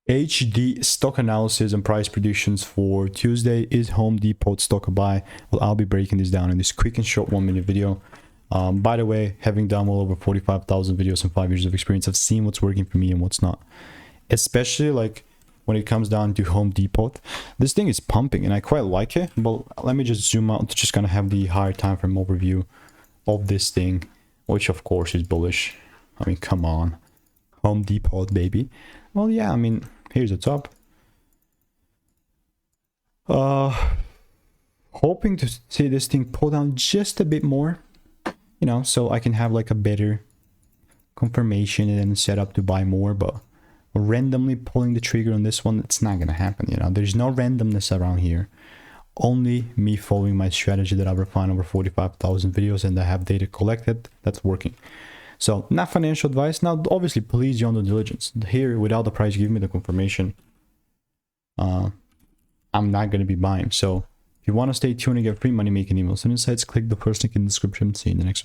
HD stock analysis and price predictions for Tuesday. Is Home Depot stock a buy? Well, I'll be breaking this down in this quick and short 1-minute video. By the way, having done well over 45,000 videos and 5 years of experience, I've seen what's working for me and what's not. Especially like when it comes down to Home Depot. This thing is pumping and I quite like it. But let me just zoom out to just kind of have the higher time frame overview of this thing, which of course is bullish. I mean, come on. Home Depot, baby. Well, yeah, I mean, here's the top. Hoping to see this thing pull down just a bit more, you know, so I can have like a better confirmation and then set up to buy more. But randomly pulling the trigger on this one, it's not gonna happen, you know. There's no randomness around here. Only me following my strategy that I've refined over 45,000 videos and I have data collected that's working. So not financial advice. Now, obviously, please do your own due diligence. Here, without the price, give me the confirmation. I'm not going to be buying. So if you want to stay tuned and get free money making emails and insights, click the first link in the description. See you in the next one.